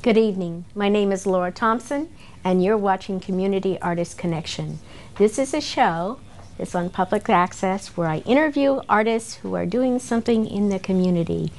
Good evening. My name is Laura Thompson, and you're watching Community Artist Connection. This is a show that's on public access where I interview artists who are doing something in the community.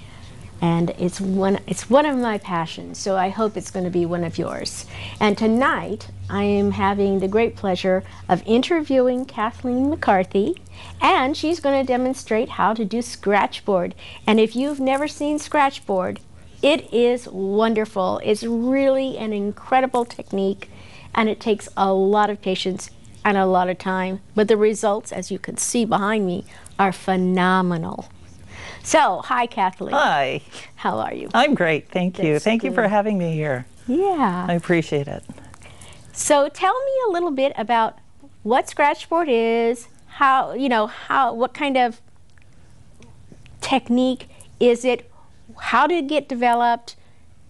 And it's one of my passions, so I hope it's going to be one of yours. And tonight, I am having the great pleasure of interviewing Kathleen McCarthy, and she's going to demonstrate how to do scratchboard. And if you've never seen scratchboard, it is wonderful. It's really an incredible technique, and it takes a lot of patience and a lot of time. But the results, as you can see behind me, are phenomenal. So, hi, Kathleen. Hi. How are you? I'm great, thank you. That's Thank you good. for having me here. Yeah. I appreciate it. So, tell me a little bit about what scratchboard is, what kind of technique is it, how did it get developed,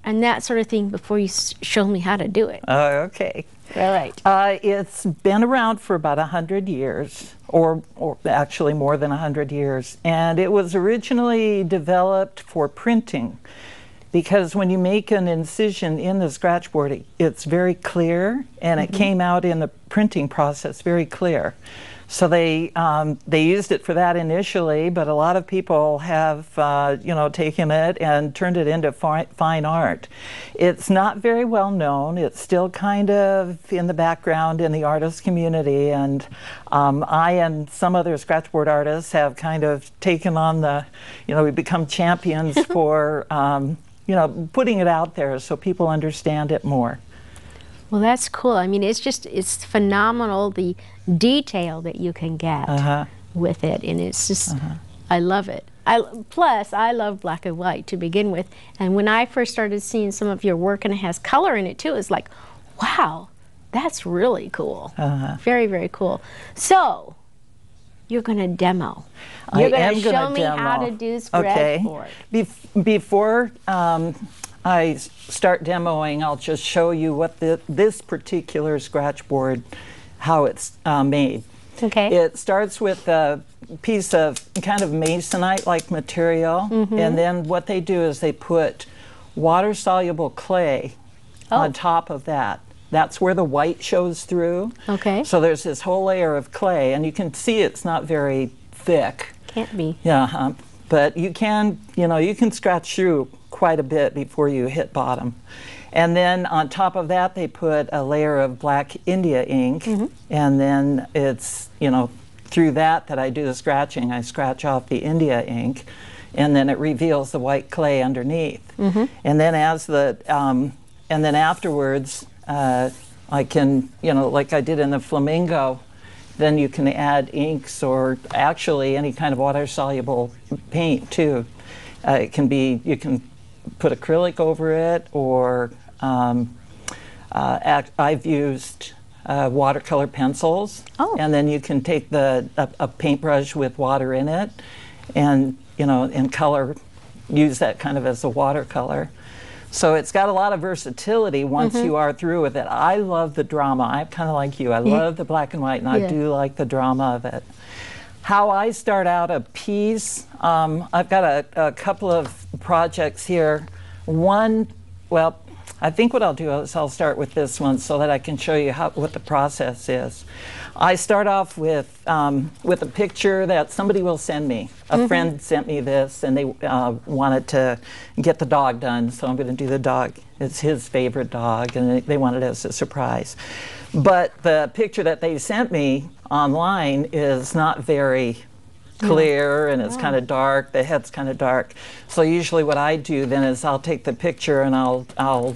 and that sort of thing before you show me how to do it. Okay. All right. It's been around for about 100 years, or actually more than 100 years, and it was originally developed for printing, because when you make an incision in the scratchboard, it's very clear, and it came out in the printing process very clear. So they used it for that initially, but a lot of people have taken it and turned it into fine art. It's not very well known. It's still kind of in the background in the artist community, and I and some other scratchboard artists have kind of taken on we've become champions for putting it out there so people understand it more. Well, that's cool. I mean, it's phenomenal, the detail that you can get with it, and it's just, I love it. Plus, I love black and white to begin with, and when I first started seeing some of your work, and it has color in it too, it's like, wow, that's really cool. Very, very cool. So, you're going to demo. You're going to show me how to do scratchboard. Okay. Before I start demoing, I'll just show you what this particular scratchboard, how it's made. Okay. It starts with a piece of kind of masonite-like material, and then what they do is they put water-soluble clay on top of that. That's where the white shows through. Okay. So there's this whole layer of clay, and you can see it's not very thick. Can't be. Yeah, but you can scratch through quite a bit before you hit bottom. And then on top of that, they put a layer of black India ink, and then it's, through that I do the scratching. I scratch off the India ink, and then it reveals the white clay underneath. And then and then afterwards, I can, like I did in the flamingo, then you can add inks or actually any kind of water-soluble paint too. It can be, you can put acrylic over it, or I've used watercolor pencils, and then you can take a paintbrush with water in it, and in color, use that kind of as a watercolor. So it's got a lot of versatility once you are through with it. I love the drama. I'm kind of like you. I love the black and white, and I do like the drama of it. How I start out a piece, I've got a couple of projects here. One, well, I think what I'll do is I'll start with this one so that I can show you what the process is. I start off with a picture that somebody will send me. A friend sent me this, and they wanted to get the dog done, so I'm going to do the dog. It's his favorite dog, and they wanted it as a surprise. But the picture that they sent me online is not very clear, and it's kind of dark. The head's kind of dark. So usually what I do then is I'll take the picture and I'll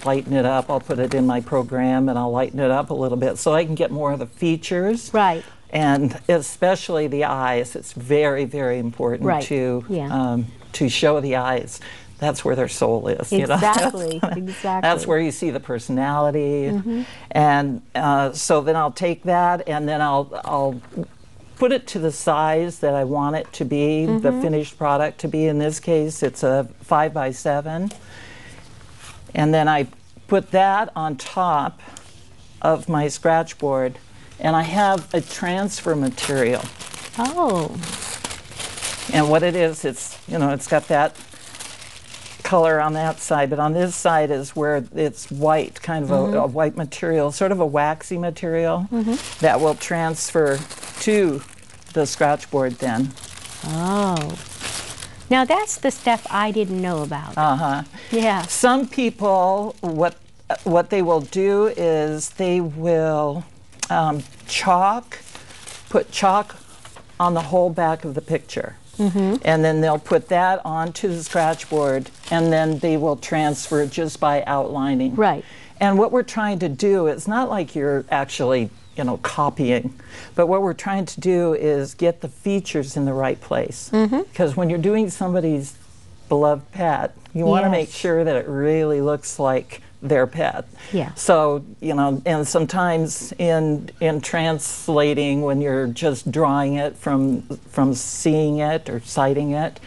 lighten it up. I'll put it in my program and I'll lighten it up a little bit so I can get more of the features. Right. And especially the eyes. It's very, very important to show the eyes. That's where their soul is. Exactly. Exactly. That's where you see the personality. And so then I'll take that, and then I'll put it to the size that I want it to be, the finished product to be. In this case, it's a 5 by 7. And then I put that on top of my scratchboard, and I have a transfer material. Oh. And what it is, it's got that color on that side, but on this side is where it's white, kind of a white material, sort of a waxy material that will transfer to the scratch board then. Oh. Now that's the stuff I didn't know about. Yeah. Some people, what they will do is they will put chalk on the whole back of the picture. And then they'll put that onto the scratch board, and then they will transfer just by outlining. Right. And what we're trying to do, it's not like you're actually, you know, copying, but what we're trying to do is get the features in the right place. Because when you're doing somebody's beloved pet, you want to make sure that it really looks like their pet. Yeah. So, you know, and sometimes in translating, when you're just drawing it from seeing it or sighting it,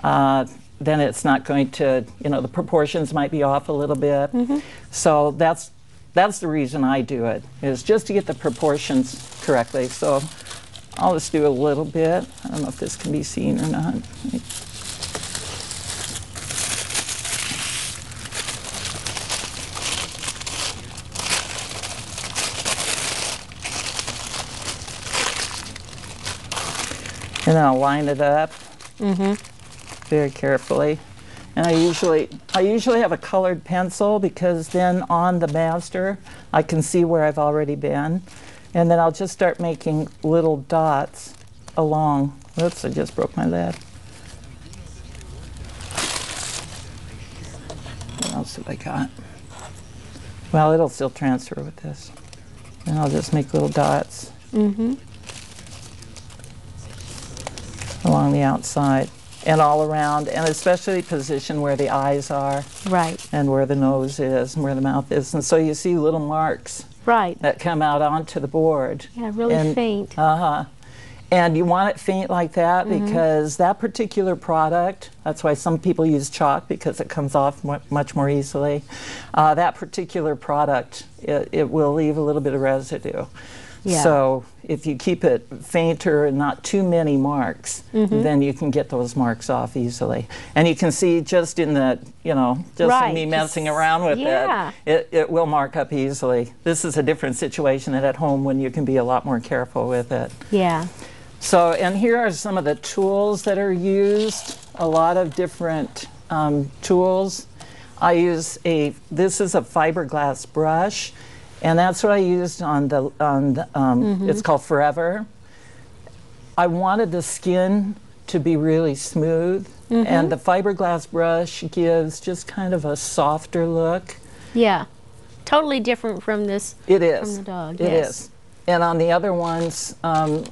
then it's not going to, you know, the proportions might be off a little bit. So that's the reason I do it, is just to get the proportions correctly. So I'll just do a little bit. I don't know if this can be seen or not. And then I'll line it up very carefully. And I usually have a colored pencil, because then on the master I can see where I've already been. And then I'll just start making little dots along. Oops, I just broke my lead. What else have I got? Well, it'll still transfer with this. And I'll just make little dots along the outside and all around, and especially position where the eyes are, right, and where the nose is and where the mouth is. And so you see little marks that come out onto the board. Yeah, really faint. And you want it faint like that because that particular product, that's why some people use chalk, because it comes off much more easily. That particular product, it will leave a little bit of residue. Yeah. So if you keep it fainter and not too many marks, then you can get those marks off easily. And you can see just in the, you know, just in me messing around with it will mark up easily. This is a different situation than at home, when you can be a lot more careful with it. Yeah. So, and here are some of the tools that are used, a lot of different tools. I use this is a fiberglass brush. And that's what I used on it's called Forever. I wanted the skin to be really smooth, and the fiberglass brush gives just kind of a softer look. Yeah, totally different from this. It is. From the dog. It is. And on the other ones,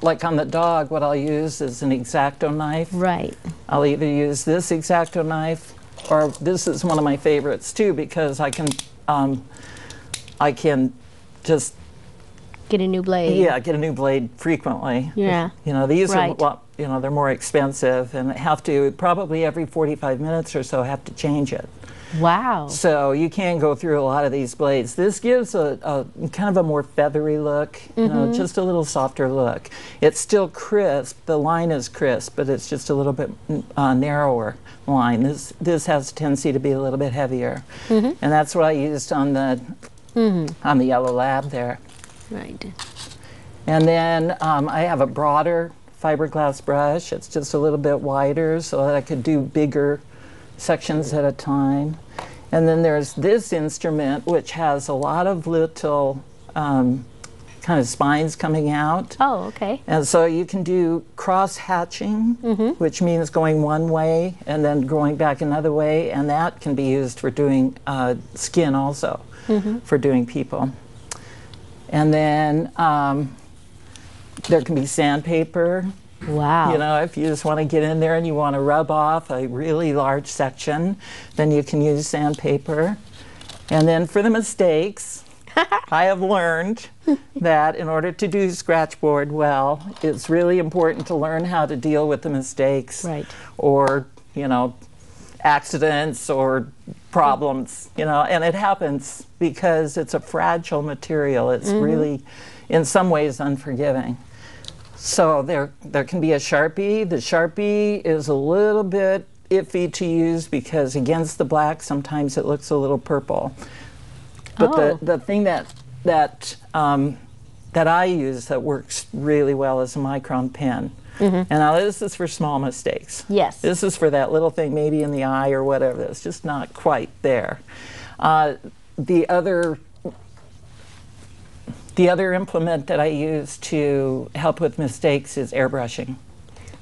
like on the dog, what I'll use is an X-Acto knife. Right. I'll either use this X-Acto knife, or this is one of my favorites too, because I can just get a new blade. Yeah, get a new blade frequently. Yeah. You know, these are, you know, they're more expensive, and have to probably every 45 minutes or so have to change it. Wow. So you can go through a lot of these blades. This gives a kind of a more feathery look, you know, just a little softer look. It's still crisp. The line is crisp, but it's just a little bit narrower line. This has a tendency to be a little bit heavier, and that's what I used on the yellow lab there. Right. And then I have a broader fiberglass brush. It's just a little bit wider, so that I could do bigger sections at a time. And then there's this instrument, which has a lot of little kind of spines coming out. Oh, okay. And so you can do cross hatching, which means going one way and then going back another way, and that can be used for doing skin also, for doing people. And then there can be sandpaper. Wow. You know, if you just want to get in there and you want to rub off a really large section, then you can use sandpaper. And then for the mistakes, I have learned that in order to do scratchboard well, it's really important to learn how to deal with the mistakes, or, you know, accidents or problems, you know, and it happens because it's a fragile material. It's really, in some ways, unforgiving. So there can be a Sharpie. The Sharpie is a little bit iffy to use because against the black, sometimes it looks a little purple. But the thing that I use that works really well is a micron pen. And now this is for small mistakes. Yes. This is for that little thing maybe in the eye or whatever that's just not quite there. The other implement that I use to help with mistakes is airbrushing.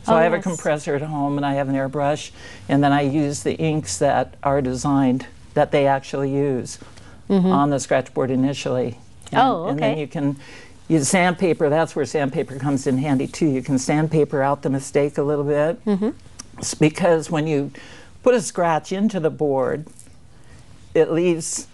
So I have a compressor at home and I have an airbrush, and then I use the inks that are designed that they actually use on the scratchboard initially. And, and then you can use sandpaper. That's where sandpaper comes in handy too. You can sandpaper out the mistake a little bit. It's because when you put a scratch into the board, it leaves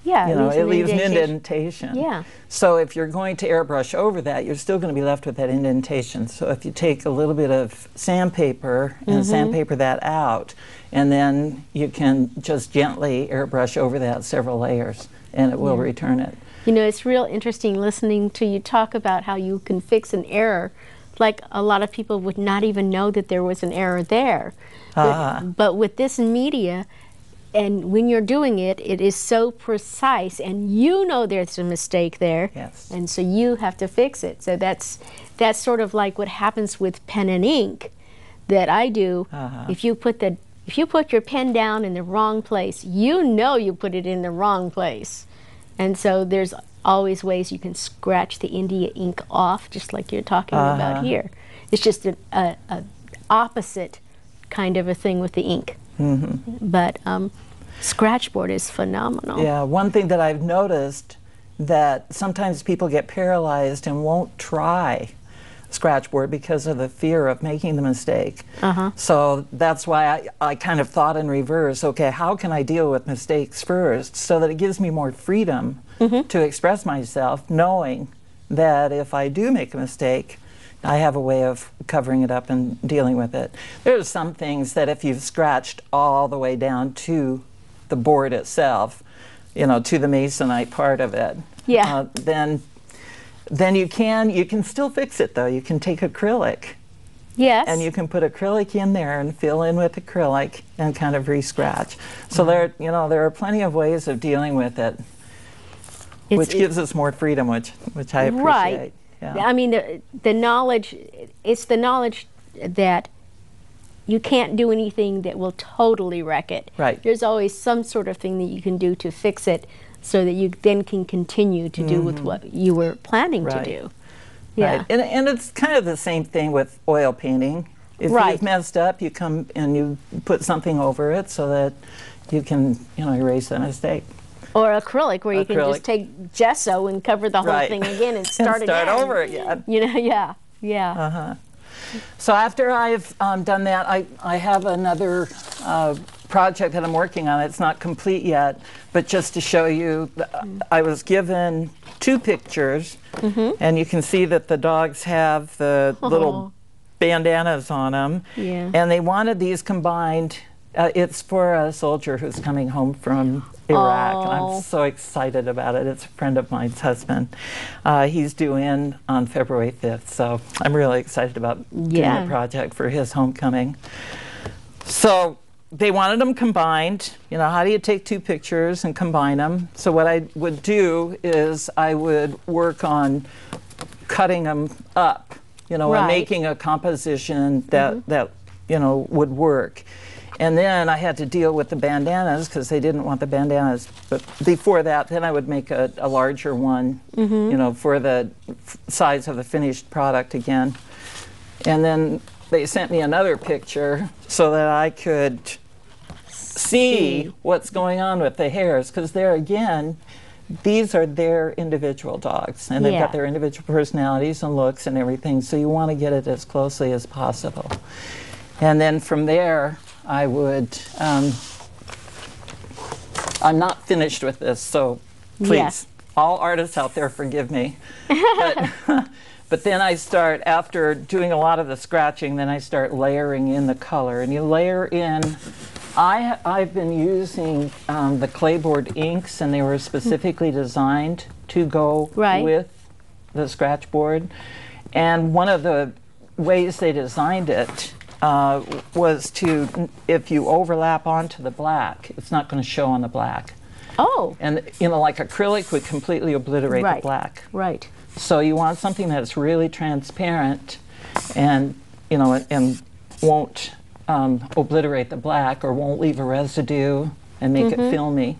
it leaves an indentation. Yeah. So if you're going to airbrush over that, you're still going to be left with that indentation. So if you take a little bit of sandpaper and sandpaper that out, and then you can just gently airbrush over that several layers, and it will return it. You know, it's real interesting listening to you talk about how you can fix an error. Like a lot of people would not even know that there was an error there. But with this media, and when you're doing it, it is so precise, and you know there's a mistake there, and so you have to fix it. So that's sort of like what happens with pen and ink that I do. If you put your pen down in the wrong place, you know you put it in the wrong place, and so there's always ways you can scratch the India ink off, just like you're talking about here. It's just an opposite kind of a thing with the ink. But scratchboard is phenomenal. Yeah, one thing that I've noticed that sometimes people get paralyzed and won't try scratchboard because of the fear of making the mistake. So that's why I kind of thought in reverse, okay, how can I deal with mistakes first so that it gives me more freedom to express myself, knowing that if I do make a mistake, I have a way of covering it up and dealing with it. There's some things that if you've scratched all the way down to the board itself, you know, to the masonite part of it, then you can still fix it though. You can take acrylic. Yes. And you can put acrylic in there and fill in with acrylic and kind of re-scratch. So there are plenty of ways of dealing with it, which gives us more freedom, which I appreciate. Right. Yeah. I mean, the knowledge, it's the knowledge that you can't do anything that will totally wreck it. Right. There's always some sort of thing that you can do to fix it so that you then can continue to do with what you were planning to do. Yeah. Right. And it's kind of the same thing with oil painting. If you've messed up, you come and you put something over it so that you can, erase the mistake. Or acrylic, where you can just take gesso and cover the whole thing again and start again. Start over again. Yeah. So after I've done that, I have another project that I'm working on. It's not complete yet, but just to show you, I was given 2 pictures, and you can see that the dogs have the little bandanas on them, and they wanted these combined. It's for a soldier who's coming home from Iraq, and I'm so excited about it. It's a friend of mine's husband. He's due in on February 5th, so I'm really excited about doing a project for his homecoming. So they wanted them combined. How do you take 2 pictures and combine them? So what I would do is I would work on cutting them up, and making a composition that would work. And then I had to deal with the bandanas because they didn't want the bandanas. But before that, then I would make a larger one, for the size of the finished product again. And then they sent me another picture so that I could see what's going on with the hairs, because there again, these are their individual dogs, and they've got their individual personalities and looks and everything, so you want to get it as closely as possible. And then from there, I would, I'm not finished with this, so please, all artists out there, forgive me. But then I start, after doing a lot of the scratching, then I start layering in the color. And you layer in, I've been using the clayboard inks, and they were specifically designed to go with the scratch board. And one of the ways they designed it, was to, if you overlap onto the black, it's not going to show on the black. Oh. And, you know, like acrylic would completely obliterate the black. Right. So you want something that's really transparent and, you know, and won't obliterate the black or won't leave a residue and make it filmy.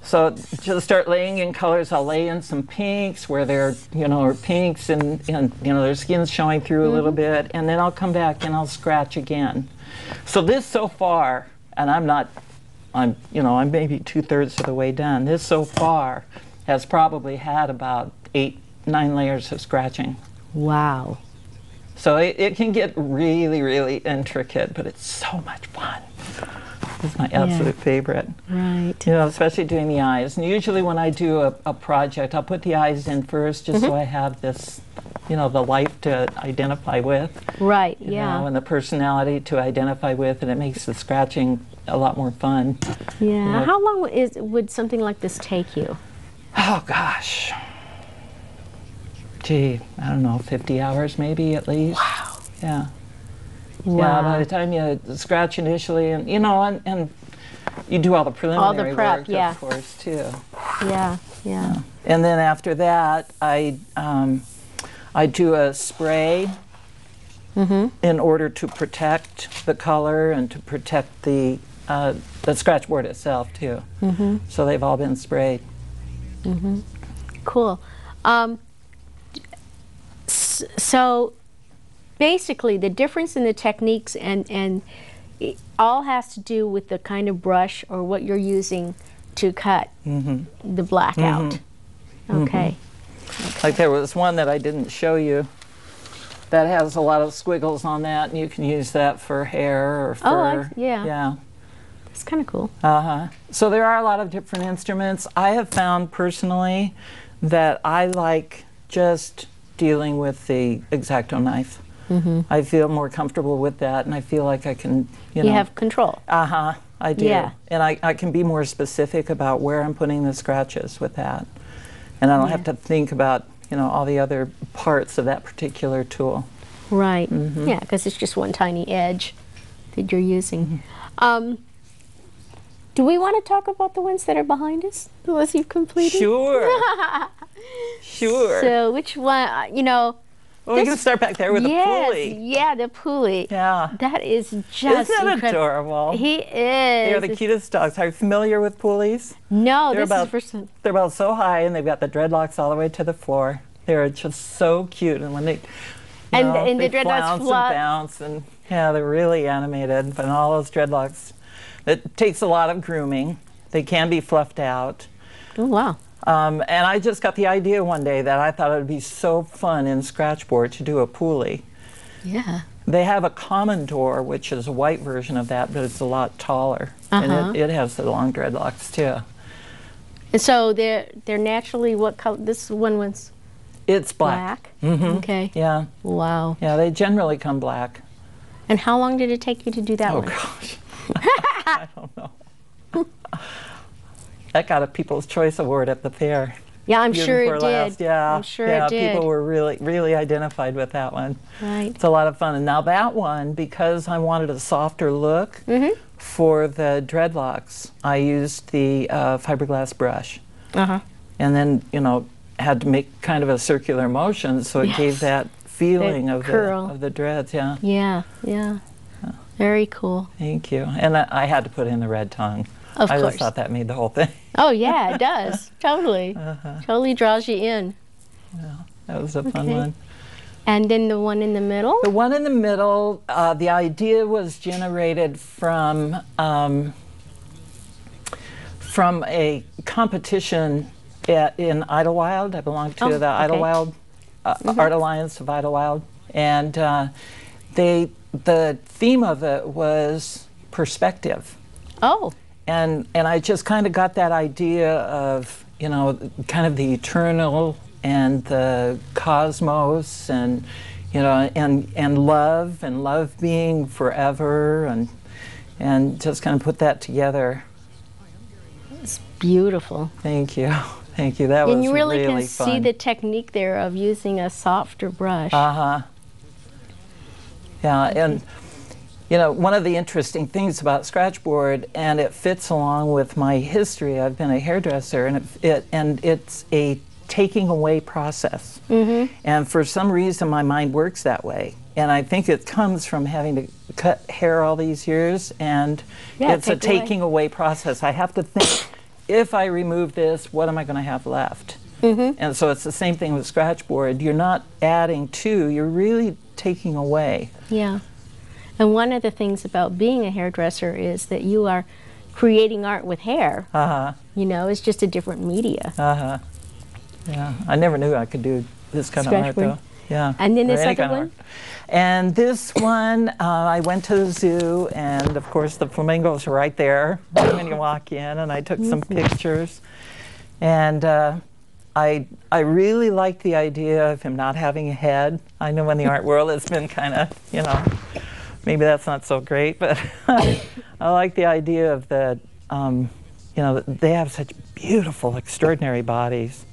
So just start laying in colors. I'll lay in some pinks where they're, you know, or pinks and you know, their skin's showing through a little bit, and then I'll come back and I'll scratch again. So this so far, and I'm maybe 2/3 of the way done. This so far has probably had about 8-9 layers of scratching. Wow. So it can get really, really intricate, but it's so much fun. It's my absolute favorite. Right. You know, especially doing the eyes. And usually when I do a project, I'll put the eyes in first just so I have this, you know, the life to identify with. Right, you know, and the personality to identify with, and it makes the scratching a lot more fun. Yeah. You know. How long would something like this take you? Oh, gosh. Gee, I don't know, 50 hours maybe at least. Wow. Yeah. Wow. Yeah, by the time you scratch initially, and you know, and you do all the preliminary prep, work, yeah. of course, too. Yeah, yeah. And then after that, I do a spray in order to protect the color and to protect the scratch board itself, too. So they've all been sprayed. Cool. So basically the difference in the techniques and it all has to do with the kind of brush or what you're using to cut the black out. Okay. Like there was one that I didn't show you that has a lot of squiggles on that, and you can use that for hair or fur. Yeah. Yeah. That's kind of cool. So there are a lot of different instruments. I have found personally that I like just dealing with the X-Acto knife. I feel more comfortable with that, and I feel like I can, you know. You have control. I do. Yeah. And I can be more specific about where I'm putting the scratches with that. And I don't have to think about, you know, all the other parts of that particular tool. Right. Yeah, because it's just one tiny edge that you're using. Do we want to talk about the ones that are behind us, the ones you've completed? Sure. Sure. So which one, you know. Well, we can start back there with the pulley. Yeah, the pulley. Yeah. That is just Isn't that adorable? He is. They're the cutest dogs. Are you familiar with pulleys? No, they're this is the first time. They're about so high, and they've got the dreadlocks all the way to the floor. They're just so cute, and when they, and they the dreadlocks flounce and bounce, and yeah, they're really animated. But all those dreadlocks, it takes a lot of grooming. They can be fluffed out. Oh wow. And I just got the idea one day that I thought it would be so fun in Scratchboard to do a pulley. Yeah. They have a common door, which is a white version of that, but it's a lot taller. And it has the long dreadlocks too. And so they're naturally what color? This one was. It's black. Okay. Yeah. Wow. Yeah, they generally come black. And how long did it take you to do that one? Oh gosh. I don't know. That got a People's Choice Award at the fair. Yeah, I'm sure it did. Yeah, I'm sure it did. People were really identified with that one. Right. It's a lot of fun. And now that one, because I wanted a softer look for the dreadlocks, I used the fiberglass brush. And then, you know, had to make kind of a circular motion, so it gave that feeling of the dreads. Yeah. Yeah. Yeah. Very cool. Thank you. And I had to put in the red tongue. Of course. I just thought that made the whole thing. Oh yeah, it does. Totally. Totally draws you in. Yeah, that was a fun one. And then the one in the middle? The one in the middle, the idea was generated from a competition in Idlewild. I belong to the Idlewild Art Alliance of Idlewild, and the theme of it was perspective. Oh. And I just kind of got that idea of, you know, kind of the eternal and the cosmos, and, you know, and love being forever, and just kind of put that together. It's beautiful. Thank you. Thank you. That was really fun. And you really can see the technique there of using a softer brush. Yeah, and you know, one of the interesting things about scratchboard, and it fits along with my history. I've been a hairdresser, and it's a taking away process. And for some reason, my mind works that way. And I think it comes from having to cut hair all these years, and it's a taking away process. I have to think, if I remove this, what am I going to have left? And so it's the same thing with scratchboard. You're not adding to, you're really taking away. Yeah. And one of the things about being a hairdresser is that you are creating art with hair. You know, it's just a different media. Yeah, I never knew I could do this kind of art, though. Yeah. And then this other one? And this one, I went to the zoo, and of course the flamingos are right there when you walk in, and I took some pictures. And I really like the idea of him not having a head. I know in the art world it's been kind of, you know, maybe that's not so great, but I like the idea of that, you know, they have such beautiful, extraordinary bodies.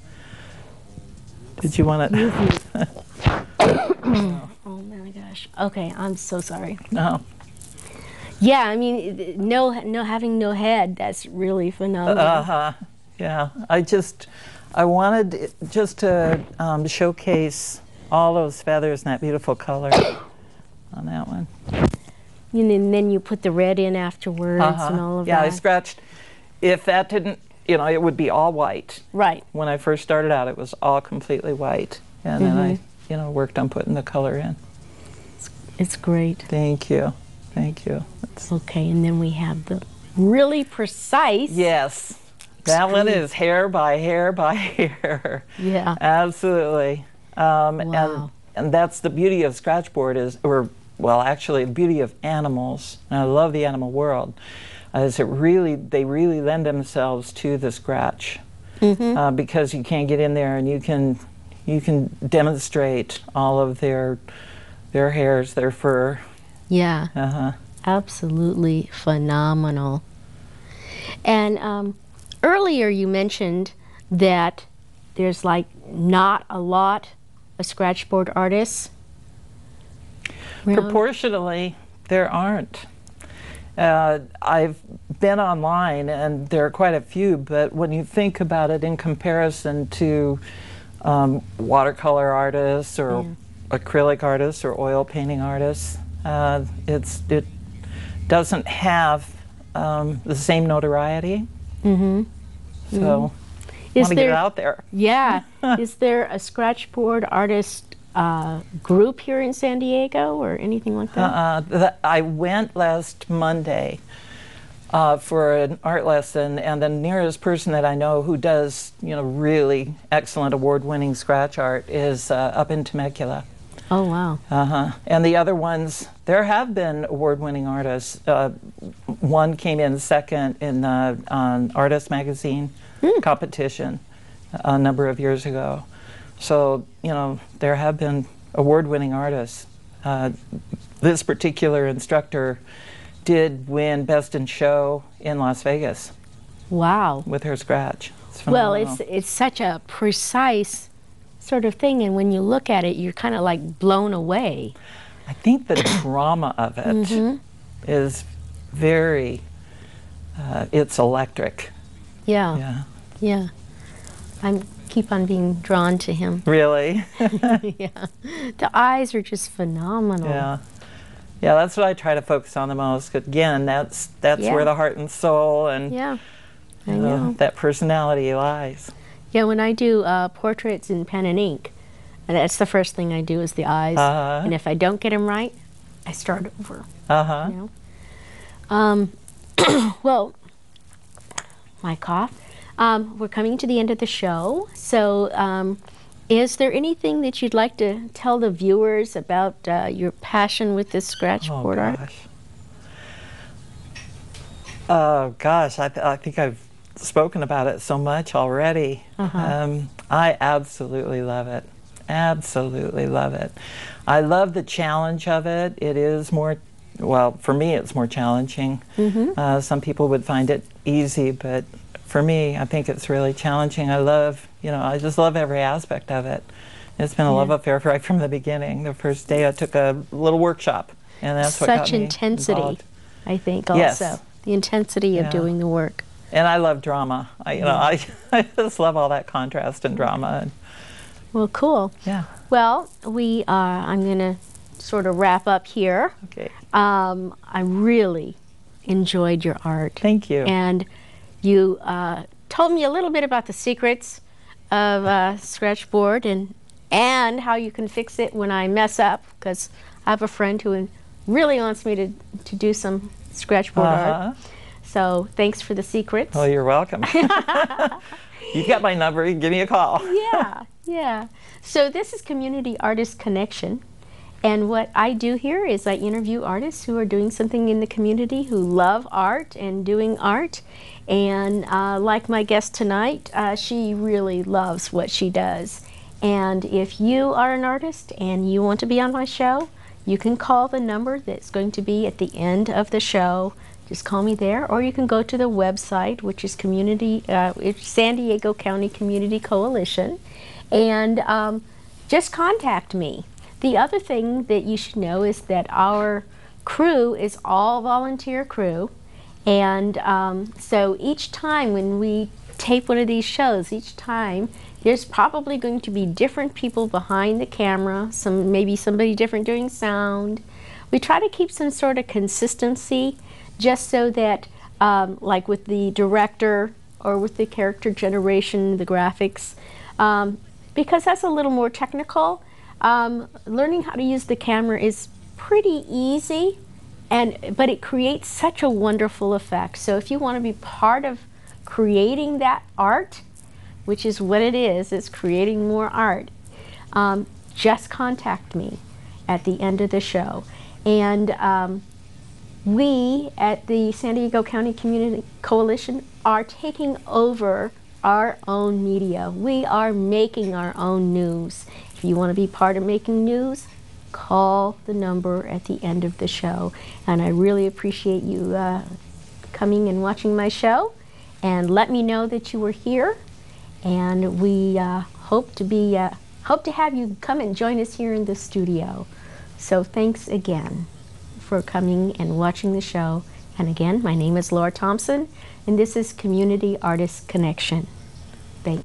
Did you want to? Oh my gosh. Okay, I'm so sorry. No. Yeah, I mean, having no head, that's really phenomenal. Yeah, I wanted just to showcase all those feathers and that beautiful color on that one. And then you put the red in afterwards and all of that. Yeah, I scratched. If that didn't, you know, it would be all white. Right. When I first started out, it was all completely white. And then I, you know, worked on putting the color in. It's great. Thank you. Thank you. Okay, and then we have the really precise. Yes. That one is hair by hair by hair. Yeah. Absolutely. Wow. And that's the beauty of scratchboard well, actually, the beauty of animals, and I love the animal world, is they really lend themselves to the scratch. Because you can't get in there and you can demonstrate all of their hairs, their fur. Yeah. Absolutely phenomenal. And earlier you mentioned that there's like not a lot of scratchboard artists. Proportionally, there aren't. I've been online, and there are quite a few, but when you think about it in comparison to watercolor artists or acrylic artists or oil painting artists, it doesn't have the same notoriety. So I want to get it out there. Yeah. Is there a scratchboard artist group here in San Diego or anything like that? I went last Monday for an art lesson, and the nearest person that I know who does, you know, really excellent award-winning scratch art is up in Temecula. Oh, wow. And the other ones, there have been award-winning artists. One came in second in on Artist Magazine competition a number of years ago. So, you know, there have been award-winning artists. This particular instructor did win Best in Show in Las Vegas. Wow. With her scratch. Well, it's such a precise sort of thing, and when you look at it, you're kind of like blown away. I think the drama of it is very, it's electric. Yeah. I keep on being drawn to him. Really? Yeah. The eyes are just phenomenal. Yeah, that's what I try to focus on the most. Again, that's where the heart and soul and I know. That personality lies. Yeah, when I do portraits in pen and ink, and that's the first thing I do is the eyes. And if I don't get them right, I start over. You know? Well, my cough. We're coming to the end of the show, so is there anything that you'd like to tell the viewers about your passion with this scratchboard art? Oh gosh, I think I've spoken about it so much already. I absolutely love it. Absolutely love it. I love the challenge of it. It is more, well, for me it's more challenging. Some people would find it easy, but for me, I think it's really challenging. I just love every aspect of it. It's been a love affair right from the beginning. The first day I took a little workshop And that's what got such me intensity, involved. I think, also. Yes. The intensity of doing the work. And I love drama. I just love all that contrast and drama. Well, cool. Yeah. Well, I'm going to sort of wrap up here. Okay. I really enjoyed your art. Thank you. And you told me a little bit about the secrets of Scratchboard and how you can fix it when I mess up, because I have a friend who really wants me to do some Scratchboard art. So thanks for the secrets. Oh, you're welcome. You've got my number. You can give me a call. Yeah. So this is Community Artist Connection. And what I do here is I interview artists who are doing something in the community, who love art and doing art. And like my guest tonight, she really loves what she does. And if you are an artist and you want to be on my show, you can call the number that's going to be at the end of the show. Just call me there, or you can go to the website, which is it's San Diego County Community Coalition, and just contact me. The other thing that you should know is that our crew is all volunteer crew, and so each time when we tape one of these shows, each time there's probably going to be different people behind the camera, maybe somebody different doing sound. We try to keep some sort of consistency, just so that, like with the director or with the character generation, the graphics, because that's a little more technical. Learning how to use the camera is pretty easy, but it creates such a wonderful effect. So if you want to be part of creating that art, which is what it is, it's creating more art, just contact me at the end of the show. And we at the San Diego County Community Coalition are taking over our own media. We are making our own news. If you want to be part of making news, call the number at the end of the show. And I really appreciate you coming and watching my show. And let me know that you were here. And we hope to have you come and join us here in the studio. So thanks again for coming and watching the show. And again, my name is Laura Thompson, and this is Community Artist Connection. Thanks.